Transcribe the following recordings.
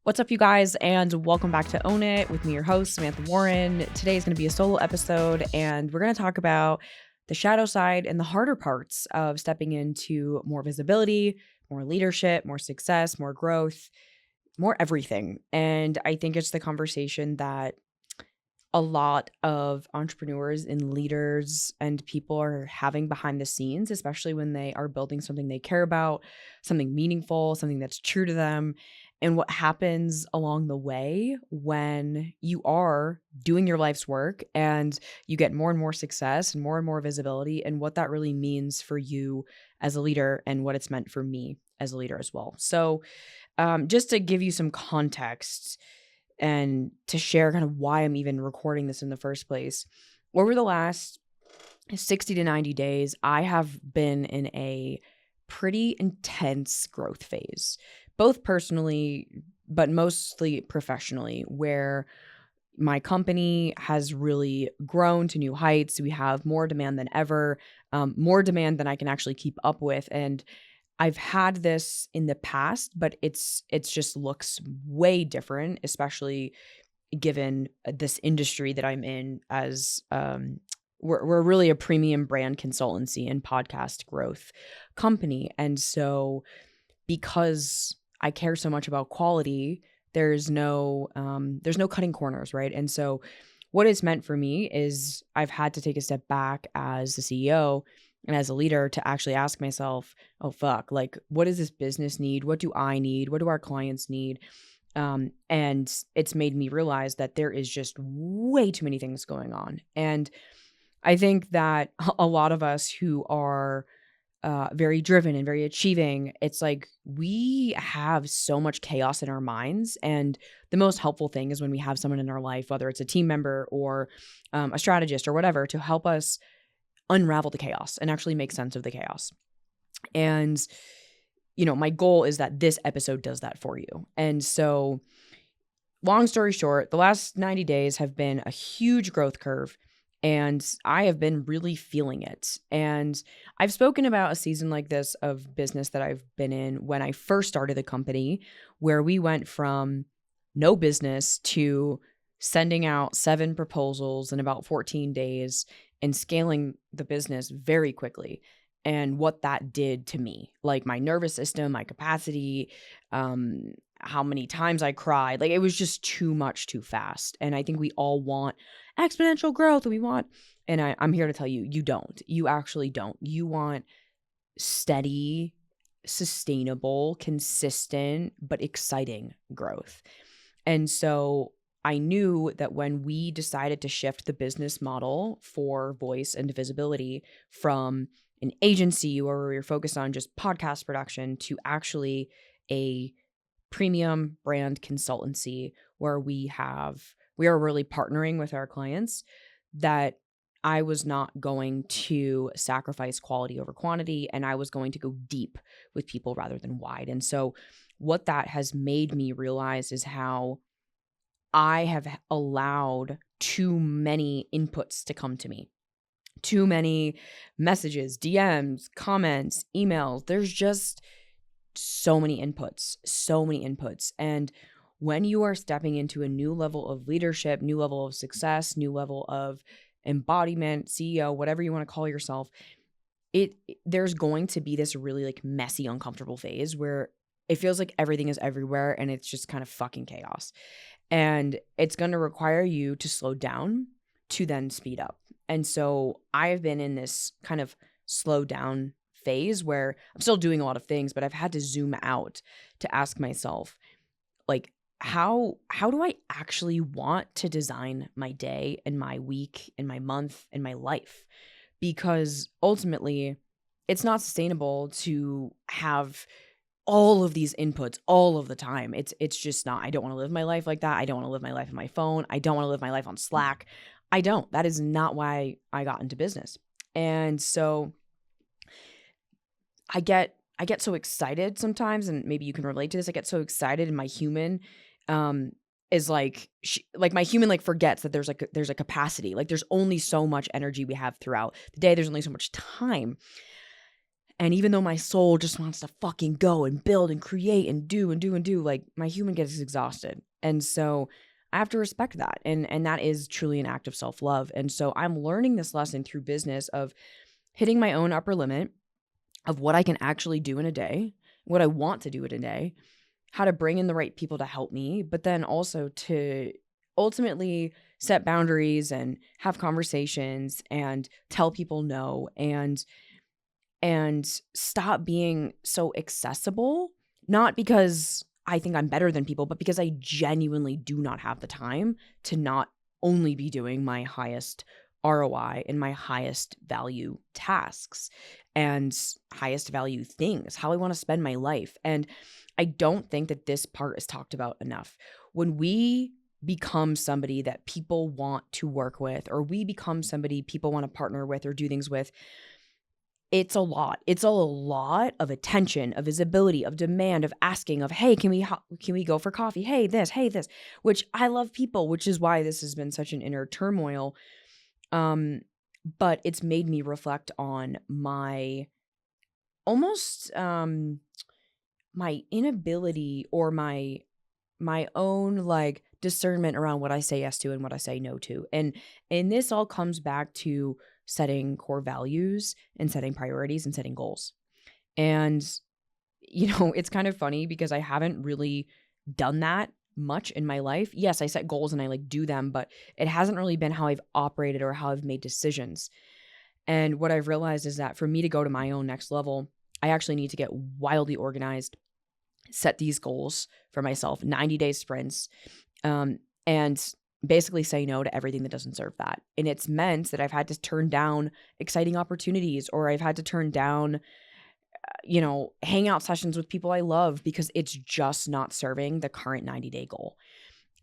What's up, you guys, and welcome back to Own It with me, your host, Samantha Warren. Today is going to be a solo episode, and we're going to talk about the shadow side and the harder parts of stepping into more visibility, more leadership, more success, more growth, more everything. And I think it's the conversation that a lot of entrepreneurs and leaders and people are having behind the scenes, especially when they are building something they care about, something meaningful, something that's true to them. And what happens along the way when you are doing your life's work and you get more and more success and more visibility, and what that really means for you as a leader and what it's meant for me as a leader as well. So, just to give you some context, and to share kind of why I'm even recording this in the first place. Over the last 60 to 90 days, I have been in a pretty intense growth phase, both personally, but mostly professionally, where my company has really grown to new heights. We have more demand than ever, more demand than I can actually keep up with. And I've had this in the past, but it's just looks way different, especially given this industry that I'm in. As we're really a premium brand consultancy and podcast growth company, and so because I care so much about quality, there's no cutting corners, right? And so what it's meant for me is I've had to take a step back as the CEO and as a leader to actually ask myself, oh, fuck, like, what does this business need? What do I need? What do our clients need? And it's made me realize that there is just way too many things going on. And I think that a lot of us who are very driven and very achieving, it's like we have so much chaos in our minds. And the most helpful thing is when we have someone in our life, whether it's a team member or a strategist or whatever, to help us unravel the chaos and actually make sense of the chaos. And, my goal is that this episode does that for you. And so, long story short, the last 90 days have been a huge growth curve, and I have been really feeling it. And I've spoken about a season like this of business that I've been in when I first started the company, where we went from no business to sending out 7 proposals in about 14 days and scaling the business very quickly. And what that did to me, like my nervous system, my capacity, how many times I cried, like it was just too much too fast. And I think we all want exponential growth. And I'm here to tell you, you don't. You actually don't. You want steady, sustainable, consistent, but exciting growth. And so I knew that when we decided to shift the business model for voice and visibility from an agency where we were focused on just podcast production to actually a premium brand consultancy where we are really partnering with our clients, that I was not going to sacrifice quality over quantity, and I was going to go deep with people rather than wide. And so what that has made me realize is how I have allowed too many inputs to come to me. Too many messages, DMs, comments, emails. There's just so many inputs. And when you are stepping into a new level of leadership, new level of success, new level of embodiment, CEO, whatever you want to call yourself, there's going to be this really like messy, uncomfortable phase where it feels like everything is everywhere and it's just kind of fucking chaos. And it's going to require you to slow down to then speed up. And so I've been in this kind of slow down phase where I'm still doing a lot of things, but I've had to zoom out to ask myself, like, how do I actually want to design my day and my week and my month and my life? Because ultimately, it's not sustainable to have all of these inputs all of the time. It's just not. I don't want to live my life like that. I don't want to live my life on my phone. I don't want to live my life on Slack. I don't. That is not why I got into business. And so I get so excited sometimes, and maybe you can relate to this. I get so excited, and my human is like my human like forgets that there's a capacity. Like there's only so much energy we have throughout the day. There's only so much time. And even though my soul just wants to fucking go and build and create and do and do and do, like my human gets exhausted. And so I have to respect that. And that is truly an act of self-love. And so I'm learning this lesson through business of hitting my own upper limit of what I can actually do in a day, what I want to do in a day, how to bring in the right people to help me, but then also to ultimately set boundaries and have conversations and tell people no and stop being so accessible, not because I think I'm better than people, but because I genuinely do not have the time to not only be doing my highest ROI and my highest value tasks and highest value things, how I want to spend my life. And I don't think that this part is talked about enough. When we become somebody that people want to work with, or we become somebody people want to partner with or do things with, it's a lot. It's a lot of attention, of visibility, of demand, of asking, of, hey, can we go for coffee? Hey, this, which I love people, which is why this has been such an inner turmoil. But it's made me reflect on my almost my inability or my own like discernment around what I say yes to and what I say no to. And this all comes back to setting core values and setting priorities and setting goals. And it's kind of funny because I haven't really done that much in my life. Yes, I set goals and I like do them, but it hasn't really been how I've operated or how I've made decisions. And what I've realized is that for me to go to my own next level, I actually need to get wildly organized, set these goals for myself, 90-day sprints, and basically say no to everything that doesn't serve that. And it's meant that I've had to turn down exciting opportunities, or I've had to turn down, hangout sessions with people I love because it's just not serving the current 90-day goal.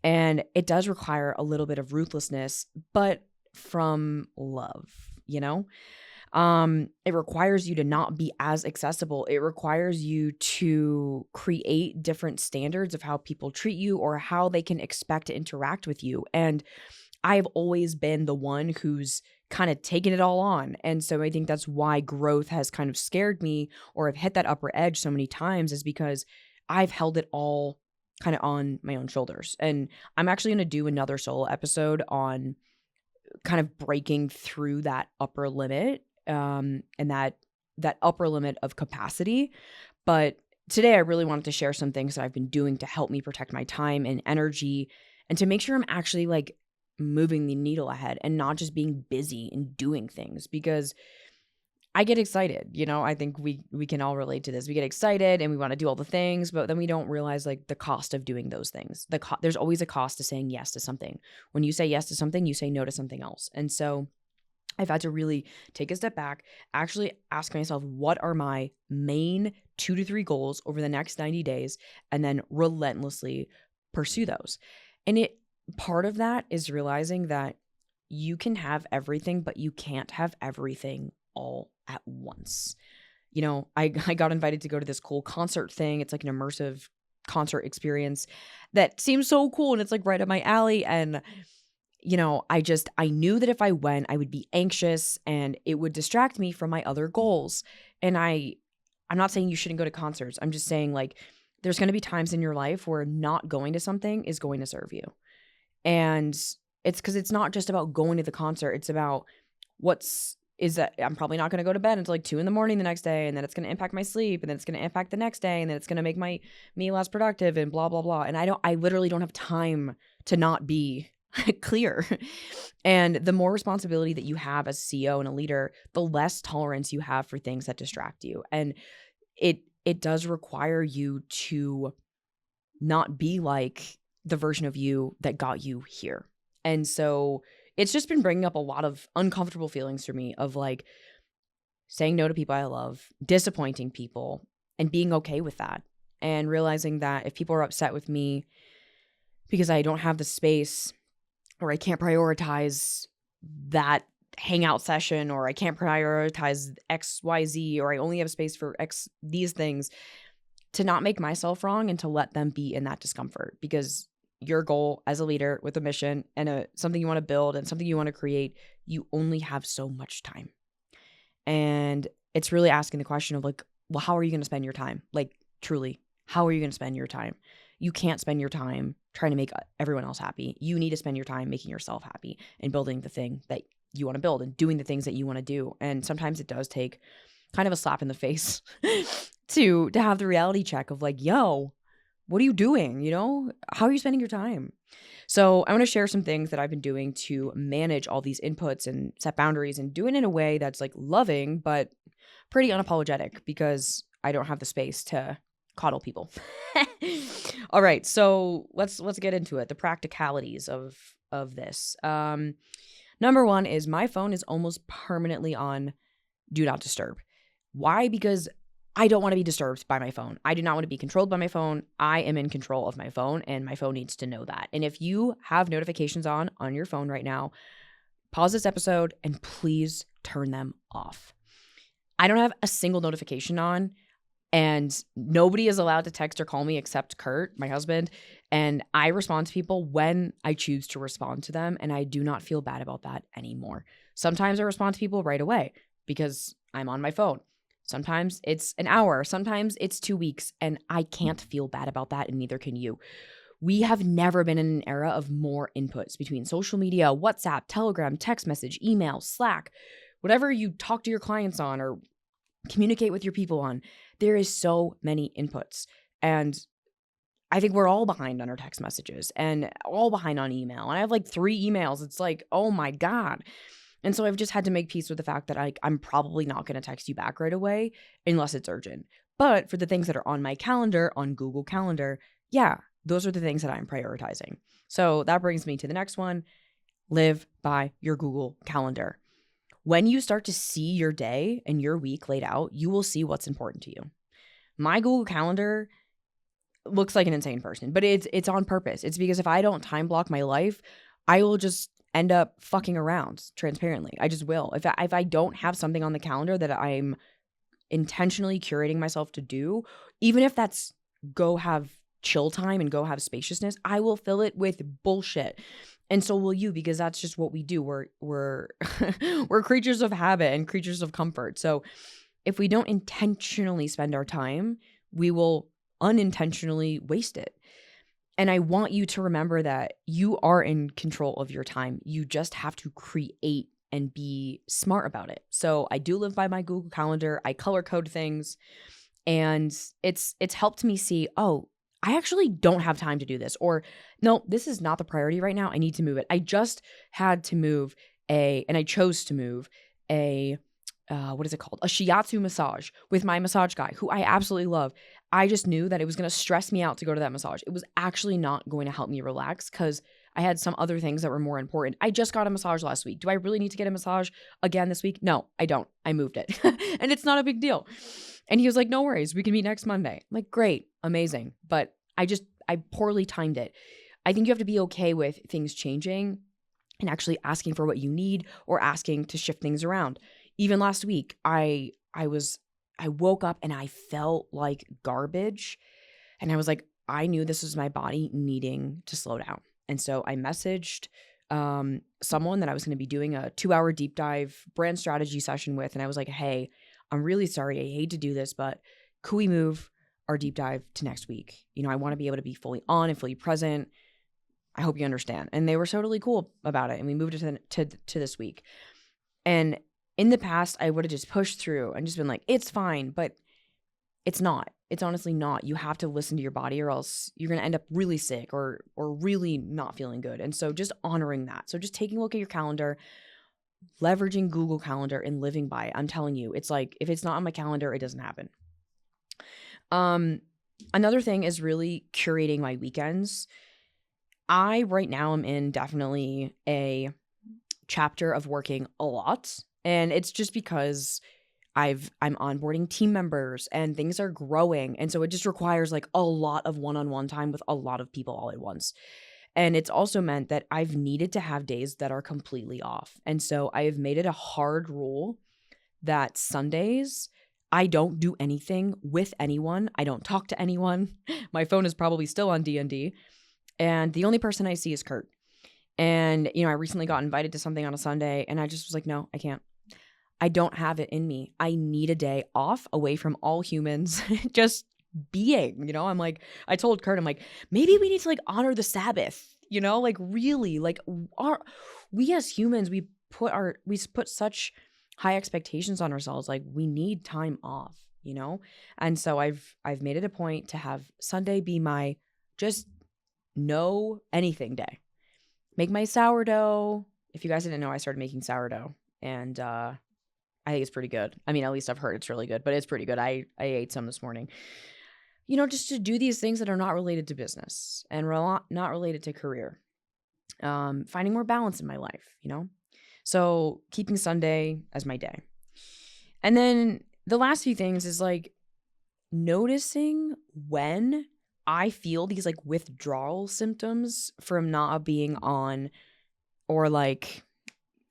And it does require a little bit of ruthlessness, but from love, it requires you to not be as accessible. It requires you to create different standards of how people treat you or how they can expect to interact with you. And I've always been the one who's kind of taken it all on. And so I think that's why growth has kind of scared me, or I've hit that upper edge so many times, is because I've held it all kind of on my own shoulders. And I'm actually going to do another solo episode on kind of breaking through that upper limit, and that upper limit of capacity. But today I really wanted to share some things that I've been doing to help me protect my time and energy, and to make sure I'm actually like moving the needle ahead and not just being busy and doing things, because I get excited. I think we can all relate to this. We get excited and we want to do all the things, but then we don't realize like the cost of doing those things. There's always a cost to saying yes to something. When you say yes to something, you say no to something else. And so I've had to really take a step back, actually ask myself, what are my main 2 to 3 goals over the next 90 days, and then relentlessly pursue those. And part of that is realizing that you can have everything, but you can't have everything all at once. I got invited to go to this cool concert thing. It's like an immersive concert experience that seems so cool, and it's like right up my alley. And I knew that if I went, I would be anxious and it would distract me from my other goals. And I'm not saying you shouldn't go to concerts. I'm just saying like there's going to be times in your life where not going to something is going to serve you. And it's because it's not just about going to the concert. It's about that I'm probably not going to go to bed until like 2 a.m. the next day, and then it's going to impact my sleep, and then it's going to impact the next day, and then it's going to make me less productive, and blah, blah, blah. And I literally don't have time to not be clear. And the more responsibility that you have as a CEO and a leader, the less tolerance you have for things that distract you. And it does require you to not be like the version of you that got you here. And so it's just been bringing up a lot of uncomfortable feelings for me of like saying no to people I love, disappointing people, and being okay with that. And realizing that if people are upset with me because I don't have the space, or I can't prioritize that hangout session, or I can't prioritize XYZ, or I only have space for these things, to not make myself wrong and to let them be in that discomfort. Because your goal as a leader with a mission and something you want to build and something you want to create, you only have so much time. And it's really asking the question of like, well, how are you going to spend your time? Like, truly, how are you going to spend your time? You can't spend your time trying to make everyone else happy. You need to spend your time making yourself happy and building the thing that you want to build and doing the things that you want to do. And sometimes it does take kind of a slap in the face to have the reality check of like, yo, what are you doing? You know, how are you spending your time? So I want to share some things that I've been doing to manage all these inputs and set boundaries and do it in a way that's like loving, but pretty unapologetic because I don't have the space to coddle people. All right. So let's get into it. The practicalities of this. Number one is my phone is almost permanently on do not disturb. Why? Because I don't want to be disturbed by my phone. I do not want to be controlled by my phone. I am in control of my phone, and my phone needs to know that. And if you have notifications on your phone right now, pause this episode and please turn them off. I don't have a single notification on, and nobody is allowed to text or call me except Kurt, my husband. And I respond to people when I choose to respond to them, and I do not feel bad about that anymore. Sometimes I respond to people right away because I'm on my phone. Sometimes it's an hour. Sometimes it's 2 weeks, and I can't feel bad about that, and neither can you. We have never been in an era of more inputs between social media, WhatsApp, Telegram, text message, email, Slack, whatever you talk to your clients on or communicate with your people on. There is so many inputs, and I think we're all behind on our text messages and all behind on email. And I have like 3 emails. It's like, oh my God. And so I've just had to make peace with the fact that I'm probably not going to text you back right away unless it's urgent. But for the things that are on my calendar, on Google Calendar, yeah, those are the things that I'm prioritizing. So that brings me to the next one. Live by your Google Calendar. When you start to see your day and your week laid out, you will see what's important to you. My Google Calendar looks like an insane person, but it's on purpose. It's because if I don't time block my life, I will just end up fucking around transparently. I just will. If I don't have something on the calendar that I'm intentionally curating myself to do, even if that's go have chill time and go have spaciousness, I will fill it with bullshit. And so will you, because that's just what we do. We're we're creatures of habit and creatures of comfort. So if we don't intentionally spend our time, we will unintentionally waste it. And I want you to remember that you are in control of your time. You just have to create and be smart about it. So I do live by my Google Calendar. I color code things, and it's helped me see, oh, I actually don't have time to do this, or no, this is not the priority right now. I need to move it. I just had to move and I chose to move a what is it called? A shiatsu massage with my massage guy, who I absolutely love. I just knew that it was going to stress me out to go to that massage. It was actually not going to help me relax because I had some other things that were more important. I just got a massage last week. Do I really need to get a massage again this week? No, I don't. I moved it. And it's not a big deal. And he was like, no worries. We can meet next Monday. I'm like, great, amazing. But I poorly timed it. I think you have to be okay with things changing and actually asking for what you need or asking to shift things around. Even last week, I woke up and I felt like garbage. And I was like, I knew this was my body needing to slow down. And so I messaged someone that I was going to be doing a 2-hour deep dive brand strategy session with. And I was like, hey, I'm really sorry. I hate to do this, but could we move our deep dive to next week? You know, I want to be able to be fully on and fully present. I hope you understand. And they were totally cool about it. And we moved it to this week. And in the past, I would have just pushed through and just been like, it's fine, but it's not. It's honestly not. You have to listen to your body or else you're going to end up really sick or really not feeling good. And so just honoring that. So just taking a look at your calendar, leveraging Google Calendar and living by it. I'm telling you, it's like, if it's not on my calendar, it doesn't happen. Another thing is really curating my weekends. I right now am in definitely a chapter of working a lot. And it's just because I'm onboarding team members and things are growing. And so it just requires like a lot of one-on-one time with a lot of people all at once. And it's also meant that I've needed to have days that are completely off. And so I have made it a hard rule that Sundays, I don't do anything with anyone. I don't talk to anyone. My phone is probably still on D&D. And the only person I see is Kurt. And, you know, I recently got invited to something on a Sunday and I just was like, no, I can't. I don't have it in me. I need a day off away from all humans, just being, I'm like, I told Kurt, I'm like, maybe we need to like honor the Sabbath, like really, like we as humans, we put such high expectations on ourselves. Like we need time off, And so I've made it a point to have Sunday be my just no anything day. Make my sourdough. If you guys didn't know, I started making sourdough, and I think it's pretty good. I mean, at least I've heard it's really good, but it's pretty good. I ate some this morning. Just to do these things that are not related to business and not related to career. Finding more balance in my life, So keeping Sunday as my day. And then the last few things is like noticing when I feel these like withdrawal symptoms from not being on or like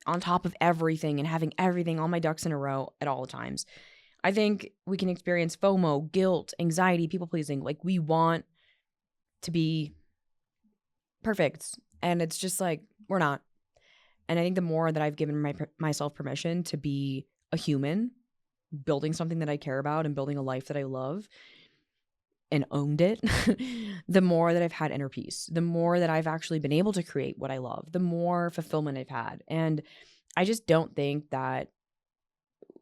on top of everything and having everything, all my ducks in a row at all times. I think we can experience FOMO, guilt, anxiety, people pleasing. Like we want to be perfect. And it's just like, we're not. And I think the more that I've given myself permission to be a human, building something that I care about and building a life that I love and owned it, the more that I've had inner peace, the more that I've actually been able to create what I love, the more fulfillment I've had. And I just don't think that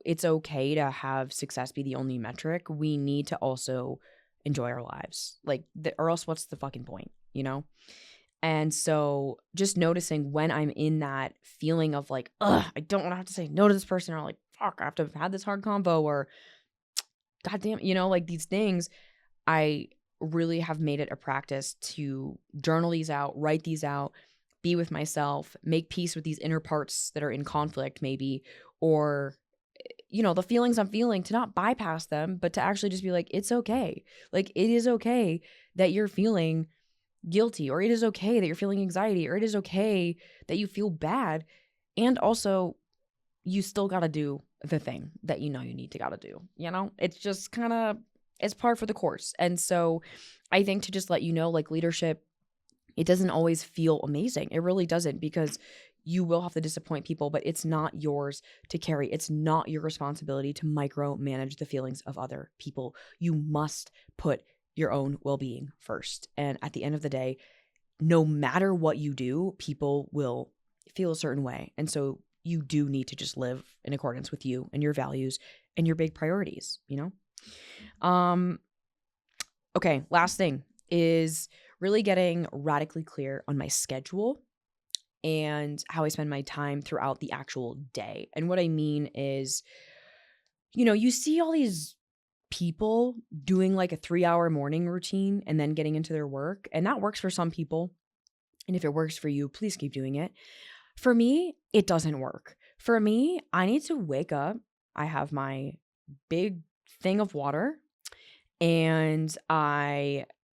it's okay to have success be the only metric. We need to also enjoy our lives. Like, or else what's the fucking point, And so just noticing when I'm in that feeling of like, ugh, I don't want to have to say no to this person, or like, fuck, I have to have had this hard convo, or goddamn, like these things, I really have made it a practice to journal these out, write these out, be with myself, make peace with these inner parts that are in conflict maybe, or, the feelings I'm feeling, to not bypass them, but to actually just be like, it's okay. Like, it is okay that you're feeling guilty, or it is okay that you're feeling anxiety, or it is okay that you feel bad. And also, you still got to do the thing that you need to got to do. It's just kind of, it's par for the course. And so I think to just let like leadership, it doesn't always feel amazing. It really doesn't, because you will have to disappoint people, but it's not yours to carry. It's not your responsibility to micromanage the feelings of other people. You must put your own well-being first. And at the end of the day, no matter what you do, people will feel a certain way. And so you do need to just live in accordance with you and your values and your big priorities, Okay, last thing is really getting radically clear on my schedule and how I spend my time throughout the actual day. And what I mean is, you see all these people doing like a 3-hour morning routine and then getting into their work, and that works for some people. And if it works for you, please keep doing it. For me, it doesn't work. For me, I need to wake up. I have my big thing of water, and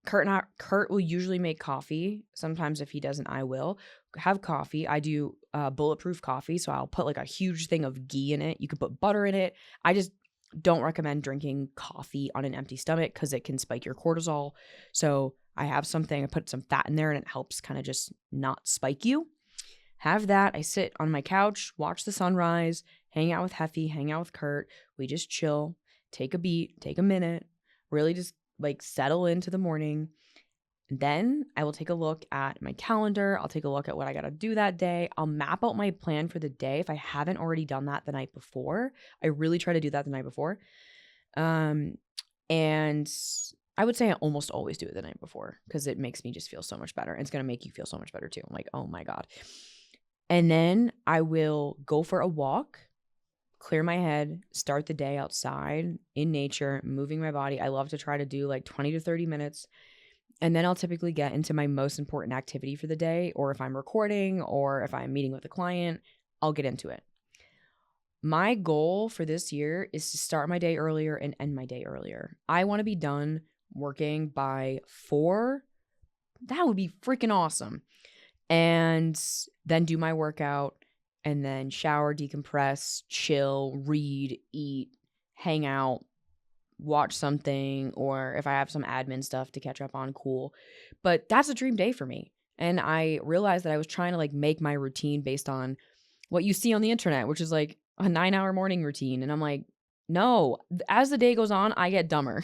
Kurt will usually make coffee. Sometimes if he doesn't, I will have coffee. I do bulletproof coffee, so I'll put like a huge thing of ghee in it. You could put butter in it. I just don't recommend drinking coffee on an empty stomach because it can spike your cortisol. So I have something, I put some fat in there, and it helps kind of just not spike you. Have that. I sit on my couch, watch the sunrise, hang out with Heffy, hang out with Kurt. We just chill, take a beat, take a minute, really just like settle into the morning. Then I will take a look at my calendar. I'll take a look at what I got to do that day. I'll map out my plan for the day if I haven't already done that the night before. I really try to do that the night before. And I would say I almost always do it the night before because it makes me just feel so much better. And it's going to make you feel so much better too. I'm like, oh my God. And then I will go for a walk, clear my head, start the day outside in nature, moving my body. I love to try to do like 20 to 30 minutes. And then I'll typically get into my most important activity for the day, or if I'm recording or if I'm meeting with a client, I'll get into it. My goal for this year is to start my day earlier and end my day earlier. I want to be done working by 4. That would be freaking awesome. And then do my workout and then shower, decompress, chill, read, eat, hang out, watch something, or if I have some admin stuff to catch up on, cool. But that's a dream day for me. And I realized that I was trying to like make my routine based on what you see on the internet, which is like a 9-hour morning routine. And I'm like, no, as the day goes on, I get dumber.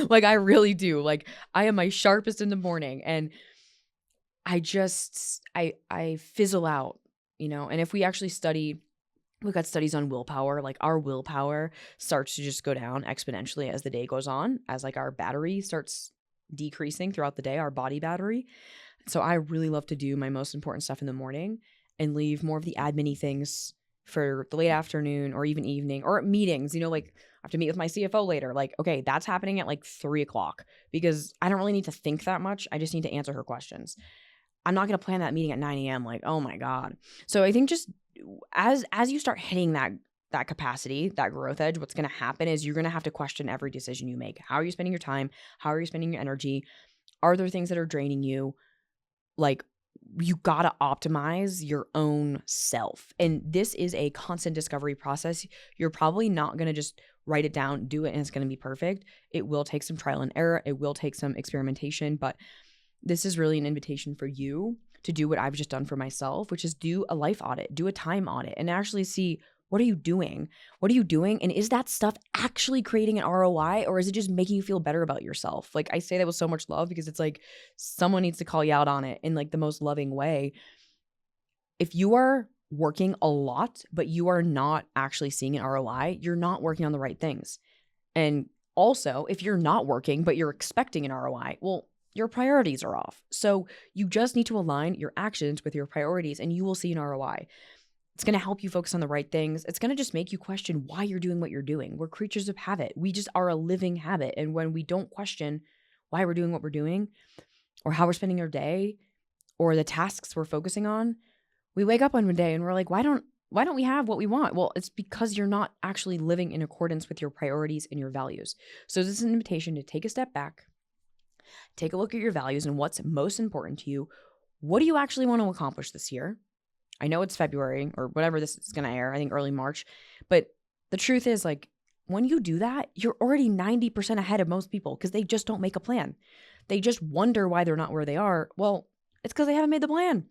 Like I really do. Like I am my sharpest in the morning and I fizzle out, and if we actually study, we've got studies on willpower, like our willpower starts to just go down exponentially as the day goes on, as like our battery starts decreasing throughout the day, our body battery. So I really love to do my most important stuff in the morning and leave more of the admin-y things for the late afternoon or even evening or meetings, like I have to meet with my CFO later. Like, okay, that's happening at like 3 o'clock because I don't really need to think that much. I just need to answer her questions. I'm not going to plan that meeting at 9 a.m. Like, oh my God. So I think just as you start hitting that capacity, that growth edge, what's going to happen is you're going to have to question every decision you make. How are you spending your time? How are you spending your energy? Are there things that are draining you? Like, you got to optimize your own self. And this is a constant discovery process. You're probably not going to just write it down, do it, and it's going to be perfect. It will take some trial and error. It will take some experimentation, but this is really an invitation for you to do what I've just done for myself, which is do a life audit, do a time audit, and actually see, what are you doing? What are you doing? And is that stuff actually creating an ROI, or is it just making you feel better about yourself? Like I say that with so much love because it's like someone needs to call you out on it in like the most loving way. If you are working a lot, but you are not actually seeing an ROI, you're not working on the right things. And also, if you're not working, but you're expecting an ROI, well, your priorities are off. So you just need to align your actions with your priorities and you will see an ROI. It's going to help you focus on the right things. It's going to just make you question why you're doing what you're doing. We're creatures of habit. We just are a living habit. And when we don't question why we're doing what we're doing or how we're spending our day or the tasks we're focusing on, we wake up one day and we're like, why don't we have what we want? Well, it's because you're not actually living in accordance with your priorities and your values. So this is an invitation to take a step back, take a look at your values and what's most important to you. What do you actually want to accomplish this year? I know it's February or whatever this is going to air, I think early March. But the truth is, like, when you do that, you're already 90% ahead of most people because they just don't make a plan. They just wonder why they're not where they are. Well, it's because they haven't made the plan.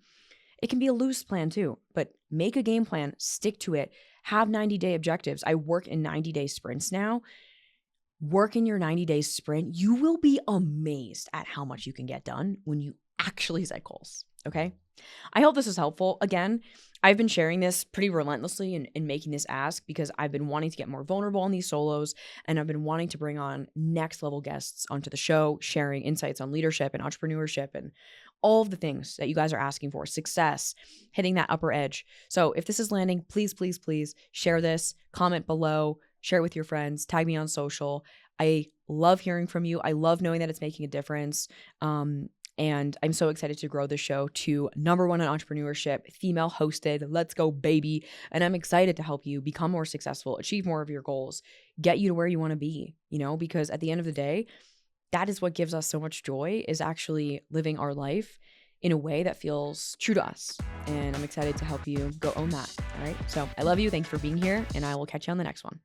It can be a loose plan too, but make a game plan, stick to it, have 90-day objectives. I work in 90-day sprints now. Work in your 90-day sprint. You will be amazed at how much you can get done when you actually set goals, okay? I hope this is helpful. Again, I've been sharing this pretty relentlessly and making this ask because I've been wanting to get more vulnerable on these solos, and I've been wanting to bring on next level guests onto the show, sharing insights on leadership and entrepreneurship and all of the things that you guys are asking for, success, hitting that upper edge. So if this is landing, please, please, please share this, comment below, share it with your friends, tag me on social. I love hearing from you. I love knowing that it's making a difference. And I'm so excited to grow the show to #1 in entrepreneurship, female hosted. Let's go, baby. And I'm excited to help you become more successful, achieve more of your goals, get you to where you want to be, because at the end of the day, that is what gives us so much joy, is actually living our life in a way that feels true to us. And I'm excited to help you go own that. All right. So I love you. Thank you for being here. And I will catch you on the next one.